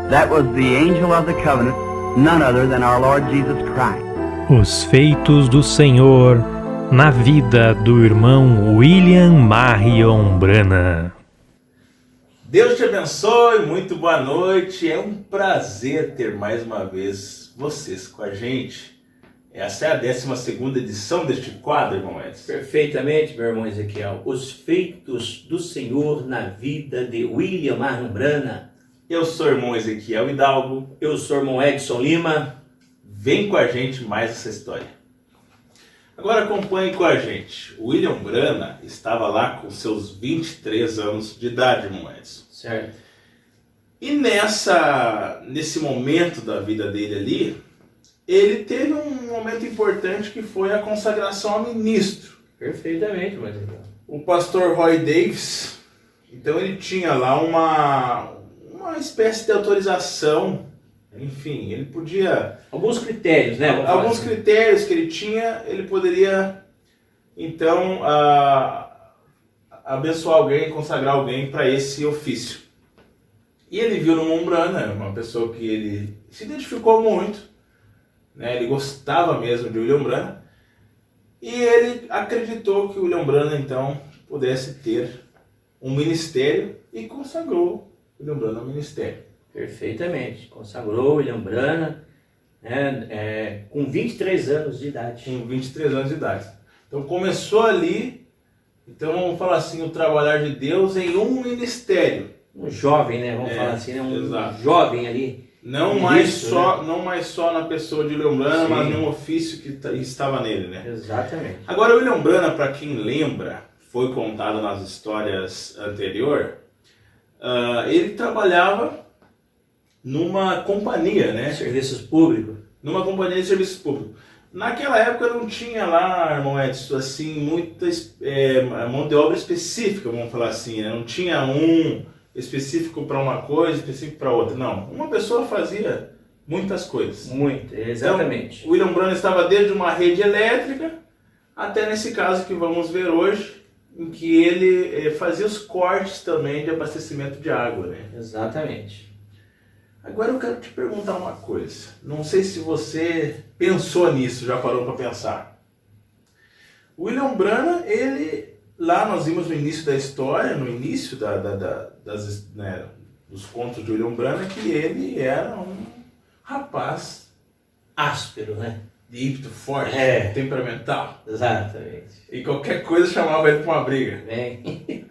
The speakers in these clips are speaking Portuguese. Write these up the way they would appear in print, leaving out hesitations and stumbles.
That was the angel of the covenant, none other than our Lord Jesus Christ. Os feitos do Senhor na vida do irmão William Marion Branham. Deus te abençoe, muito boa noite. É um prazer ter mais uma vez vocês com a gente. Essa é a 12ª edição deste quadro, irmão Edson. Perfeitamente, meu irmão Ezequiel. Os feitos do Senhor na vida de William Marion Branham. Eu sou o irmão Ezequiel Hidalgo. Eu sou o irmão Edson Lima. Vem com a gente mais essa história. Agora acompanhe com a gente. O William Branham estava lá com seus 23 anos de idade, irmão Edson. Certo. E nesse momento da vida dele ali, ele teve um momento importante que foi a consagração a ministro. Perfeitamente, irmão Ezequiel. O pastor Roy Davis, então ele tinha lá uma espécie de autorização, enfim, ele podia... Alguns critérios, né? Alguns critérios que ele tinha, ele poderia, então, abençoar alguém, consagrar alguém para esse ofício. E ele viu no irmão Branham, uma pessoa que ele se identificou muito, né? Ele gostava mesmo de William Branham, e ele acreditou que o William Branham, então, pudesse ter um ministério e consagrou William Branham ao ministério. Perfeitamente. Consagrou William Branham, né, com 23 anos de idade. Com 23 anos de idade. Então começou ali, então vamos falar assim, o trabalhar de Deus em um ministério. Um jovem, né? Vamos falar assim, né? Exato. Jovem ali. Não mais só na pessoa de William Branham, mas num ofício que estava nele, né? Exatamente. Agora, o William Branham, para quem lembra, foi contado nas histórias anteriores, ele trabalhava numa companhia, né? Serviços públicos. Numa companhia de serviços públicos. Naquela época não tinha lá, irmão Edson, assim, muita mão de obra específica, vamos falar assim, né? Não tinha um específico para uma coisa, específico para outra. Não, uma pessoa fazia muitas coisas. Muito, exatamente. Então, o William Branham estava desde uma rede elétrica até nesse caso que vamos ver hoje, em que ele fazia os cortes também de abastecimento de água, né? Exatamente. Agora eu quero te perguntar uma coisa. Não sei se você pensou nisso, já parou para pensar. O William Branham, lá nós vimos no início da história, no início dos contos de William Branham, que ele era um rapaz áspero, né? De ímpeto forte, temperamental. Exatamente. E qualquer coisa chamava ele para uma briga. Bem.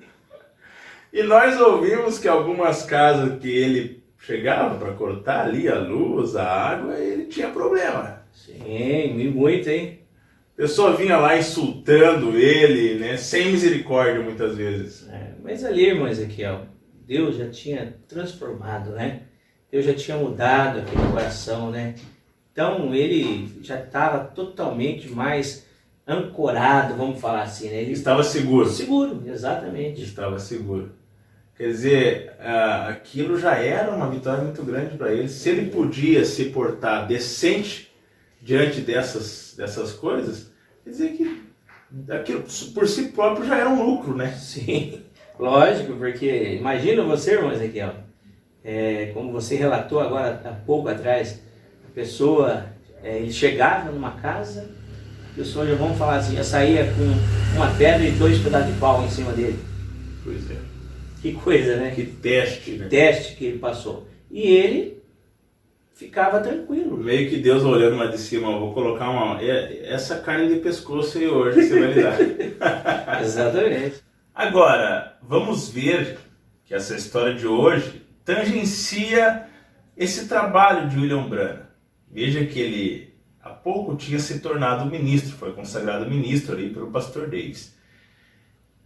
E nós ouvimos que algumas casas que ele chegava para cortar ali a luz, a água, ele tinha problema. Sim, muito, hein? A pessoa vinha lá insultando ele, né? Sem misericórdia muitas vezes. Mas ali, irmão Ezequiel, Deus já tinha transformado, né? Deus já tinha mudado aquele coração, né? Então ele já estava totalmente mais ancorado, vamos falar assim, né? Ele estava seguro. Seguro, exatamente. Estava seguro. Quer dizer, aquilo já era uma vitória muito grande para ele. Se ele podia se portar decente diante dessas coisas, quer dizer que aquilo por si próprio já era um lucro, né? Sim, lógico, porque imagina você, irmão Ezequiel, como você relatou agora há pouco atrás, a pessoa, ele chegava numa casa, a pessoa, já vamos falar assim, já saía com uma pedra e 2 pedaços de pau em cima dele. Pois é. Que coisa, né? Que teste, né? Teste que ele passou. E ele ficava tranquilo. Meio que Deus olhando lá de cima, eu vou colocar essa carne de pescoço aí hoje, você vai lidar. Exatamente. Agora, vamos ver que essa história de hoje tangencia esse trabalho de William Branham. Veja que ele há pouco tinha se tornado ministro, foi consagrado ministro ali pelo pastor Davis.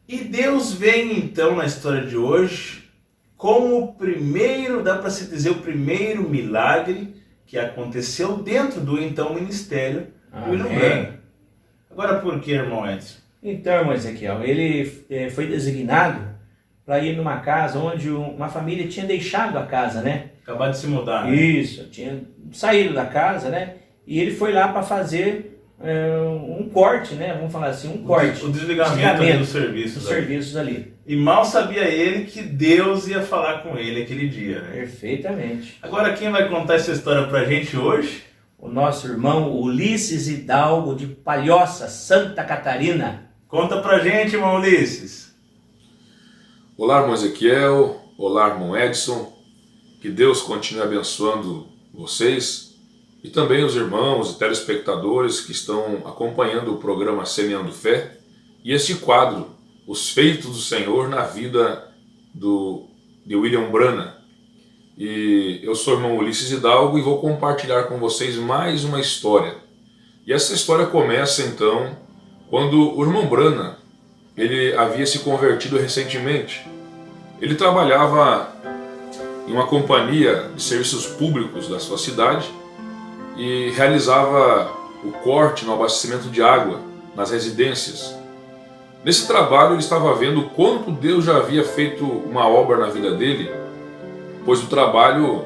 E Deus vem então na história de hoje como o primeiro, dá para se dizer, o primeiro milagre que aconteceu dentro do então ministério do William Branham. Agora por que, irmão Edson? Então, irmão Ezequiel, ele foi designado para ir numa casa onde uma família tinha deixado a casa, né? Acabado de se mudar, né? Isso, tinha saído da casa, né? E ele foi lá para fazer um corte, né? Vamos falar assim, um corte. O desligamento ali dos serviços. Dos serviços ali. E mal sabia ele que Deus ia falar com ele aquele dia, né? Perfeitamente. Agora quem vai contar essa história pra gente hoje? O nosso irmão Ulisses Hidalgo de Palhoça, Santa Catarina. Conta pra gente, irmão Ulisses. Olá, irmão Ezequiel. Olá, irmão Edson. Que Deus continue abençoando vocês e também os irmãos e telespectadores que estão acompanhando o programa Semeando Fé e este quadro, Os Feitos do Senhor na vida de William Branham. E eu sou o irmão Ulisses Hidalgo e vou compartilhar com vocês mais uma história. E essa história começa então quando o irmão Branham, ele havia se convertido recentemente. Ele trabalhava em uma companhia de serviços públicos da sua cidade e realizava o corte no abastecimento de água nas residências. Nesse trabalho ele estava vendo o quanto Deus já havia feito uma obra na vida dele, pois o trabalho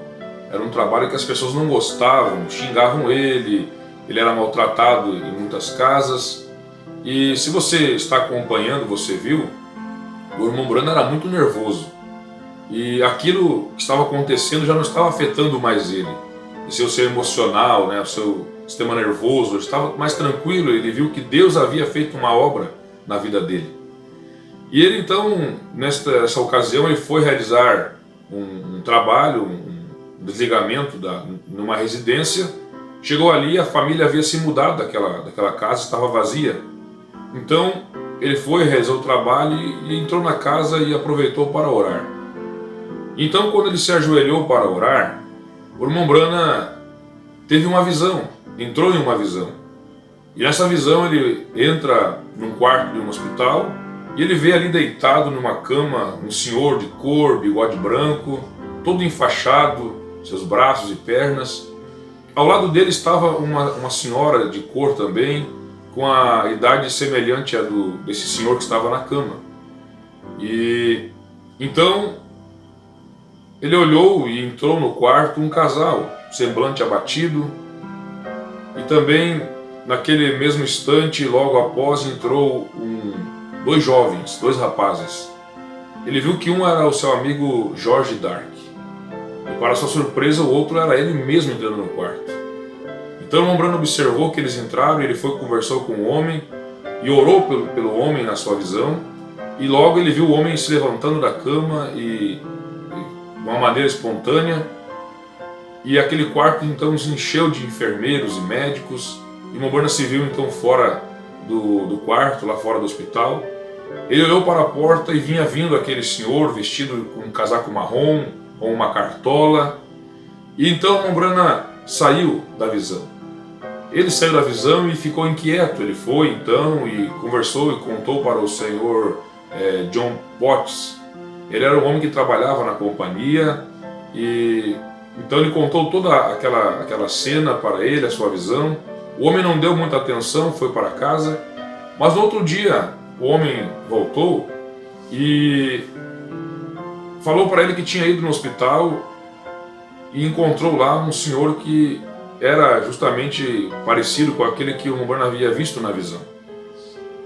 era um trabalho que as pessoas não gostavam, xingavam ele era maltratado em muitas casas. E se você está acompanhando, você viu, o irmão Branham era muito nervoso. E aquilo que estava acontecendo já não estava afetando mais ele. O seu ser emocional, né, o seu sistema nervoso, ele estava mais tranquilo, ele viu que Deus havia feito uma obra na vida dele. E ele então, nessa ocasião, ele foi realizar um trabalho, um desligamento numa residência. Chegou ali, a família havia se mudado daquela casa, estava vazia. Então ele foi, realizou o trabalho e entrou na casa e aproveitou para orar. Então quando ele se ajoelhou para orar, o irmão Branham teve uma visão, entrou em uma visão. E nessa visão ele entra num quarto de um hospital e ele vê ali deitado numa cama um senhor de cor, bigode branco, todo enfaixado, seus braços e pernas. Ao lado dele estava uma senhora de cor também, com a idade semelhante à desse senhor que estava na cama. E então ele olhou e entrou no quarto um casal, semblante abatido, e também naquele mesmo instante, logo após, entrou dois jovens, dois rapazes. Ele viu que um era o seu amigo George Dark, e para sua surpresa o outro era ele mesmo entrando no quarto. Então o irmão Branham observou que eles entraram, ele foi conversou com o homem e orou pelo homem na sua visão, e logo ele viu o homem se levantando da cama de uma maneira espontânea, e aquele quarto então se encheu de enfermeiros e médicos. E o irmão Branham se viu então fora do quarto, lá fora do hospital. Ele olhou para a porta e vinha vindo aquele senhor vestido com um casaco marrom, com uma cartola. E então o irmão Branham saiu da visão. Ele saiu da visão e ficou inquieto. Ele foi então e conversou e contou para o senhor John Potts. Ele era um homem que trabalhava na companhia e então ele contou toda aquela cena para ele, a sua visão. O homem não deu muita atenção, foi para casa, mas no outro dia o homem voltou e falou para ele que tinha ido no hospital e encontrou lá um senhor que era justamente parecido com aquele que o irmão Branham havia visto na visão.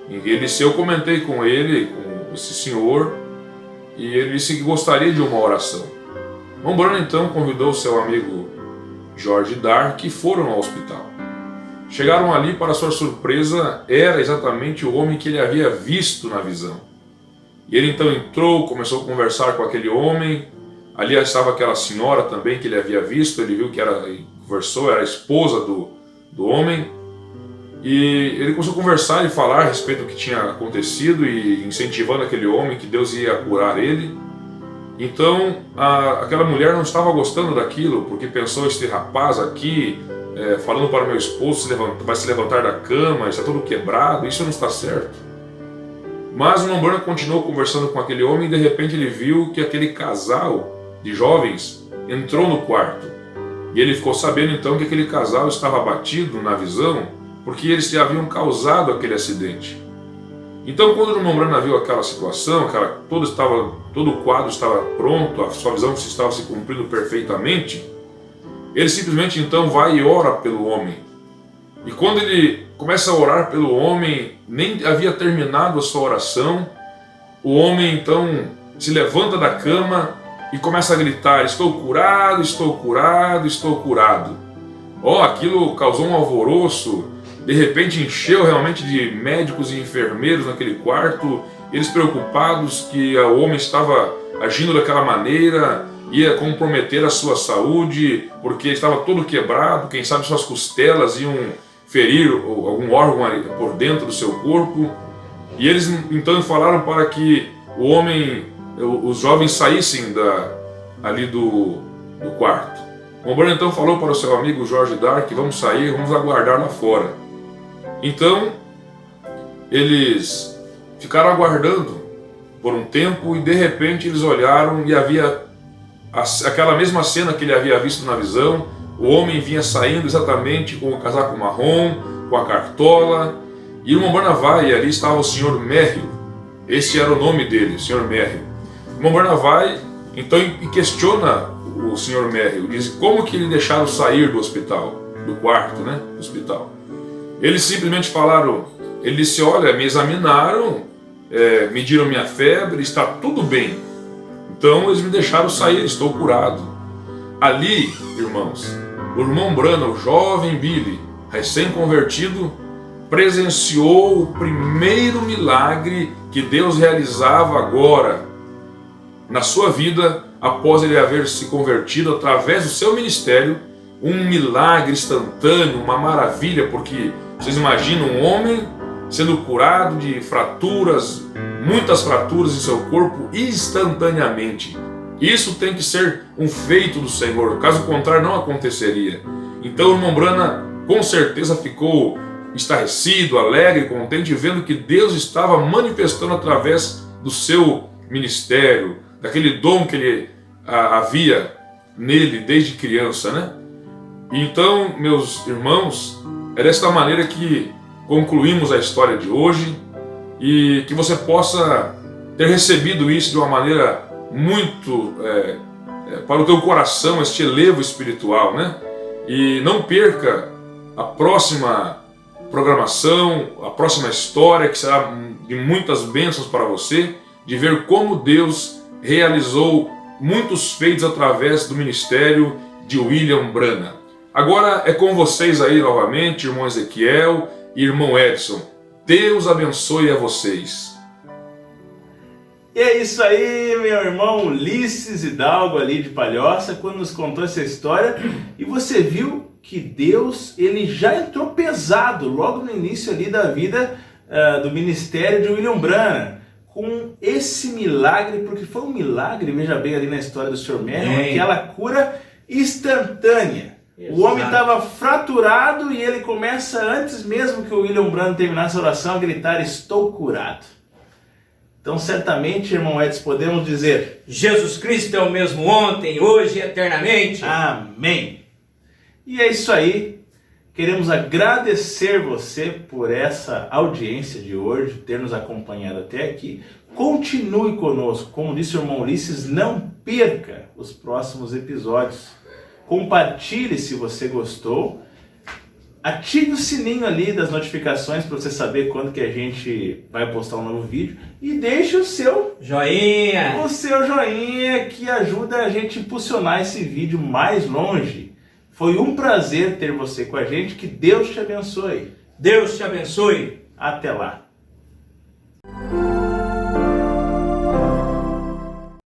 E ele disse, eu comentei com ele, com esse senhor, e ele disse que gostaria de uma oração. O irmão Branham então convidou seu amigo George Dark e foram ao hospital. Chegaram ali, para sua surpresa, era exatamente o homem que ele havia visto na visão. E ele então entrou, começou a conversar com aquele homem. Ali estava aquela senhora também que ele havia visto, ele viu que conversou, era a esposa do homem. E ele começou a conversar e falar a respeito do que tinha acontecido e incentivando aquele homem que Deus ia curar ele. Então aquela mulher não estava gostando daquilo, porque pensou, este rapaz aqui falando para o meu esposo vai se levantar da cama, está todo quebrado, isso não está certo. Mas o irmão Branham continuou conversando com aquele homem e de repente ele viu que aquele casal de jovens entrou no quarto. E ele ficou sabendo então que aquele casal estava abatido na visão porque eles haviam causado aquele acidente. Então quando o irmão Branham viu aquela situação, todo o quadro estava pronto, a sua visão estava se cumprindo perfeitamente, ele simplesmente então vai e ora pelo homem. E quando ele começa a orar pelo homem, nem havia terminado a sua oração, o homem então se levanta da cama e começa a gritar: estou curado, estou curado, estou curado. Aquilo causou um alvoroço, de repente encheu realmente de médicos e enfermeiros naquele quarto, eles preocupados que o homem estava agindo daquela maneira, ia comprometer a sua saúde, porque estava todo quebrado, quem sabe suas costelas iam ferir algum órgão ali por dentro do seu corpo. E eles então falaram para que o homem, os jovens saíssem ali do quarto. O Branham então falou para o seu amigo George Dark: vamos sair, vamos aguardar lá fora. Então eles ficaram aguardando por um tempo e de repente eles olharam e havia aquela mesma cena que ele havia visto na visão. O homem vinha saindo exatamente com o casaco marrom, com a cartola, e o irmão Barnavai, ali estava o Sr. Merrill. Esse era o nome dele, o Sr. Merrill. O irmão Barnavai então questiona o Sr. Merrill, diz como que ele deixaram sair do hospital, do quarto, né, do hospital. Eles simplesmente falaram, ele disse: olha, me examinaram, mediram minha febre, está tudo bem. Então eles me deixaram sair, estou curado. Ali, irmãos, o irmão Branham, o jovem Billy, recém-convertido, presenciou o primeiro milagre que Deus realizava agora na sua vida, após ele haver se convertido através do seu ministério. Um milagre instantâneo, uma maravilha, porque vocês imaginam um homem sendo curado de fraturas, muitas fraturas em seu corpo instantaneamente. Isso tem que ser um feito do Senhor, caso contrário não aconteceria. Então o irmão Branham com certeza ficou estarrecido, alegre, contente, vendo que Deus estava manifestando através do seu ministério, daquele dom que ele havia nele desde criança, né? Então, meus irmãos, é desta maneira que concluímos a história de hoje, e que você possa ter recebido isso de uma maneira muito para o teu coração, este elevo espiritual, né? E não perca a próxima programação, a próxima história, que será de muitas bênçãos para você, de ver como Deus realizou muitos feitos através do ministério de William Branham. Agora é com vocês aí novamente, irmão Ezequiel e irmão Edson. Deus abençoe a vocês. E é isso aí, meu irmão Ulisses Hidalgo ali de Palhoça, quando nos contou essa história. E você viu que Deus, ele já entrou pesado logo no início ali da vida do ministério de William Branham, com esse milagre, porque foi um milagre, veja bem ali na história do Sr. Merrill, aquela cura instantânea. Exato. O homem estava fraturado e ele começa, antes mesmo que o William Branham terminasse a oração, a gritar: estou curado. Então certamente, irmão Edson, podemos dizer: Jesus Cristo é o mesmo ontem, hoje e eternamente. Amém. E é isso aí. Queremos agradecer você por essa audiência de hoje, ter nos acompanhado até aqui. Continue conosco. Como disse o irmão Ulisses, não perca os próximos episódios. Compartilhe se você gostou. Ative o sininho ali das notificações para você saber quando que a gente vai postar um novo vídeo. E deixe o seu joinha. O seu joinha, que ajuda a gente a impulsionar esse vídeo mais longe. Foi um prazer ter você com a gente. Que Deus te abençoe. Deus te abençoe. Até lá.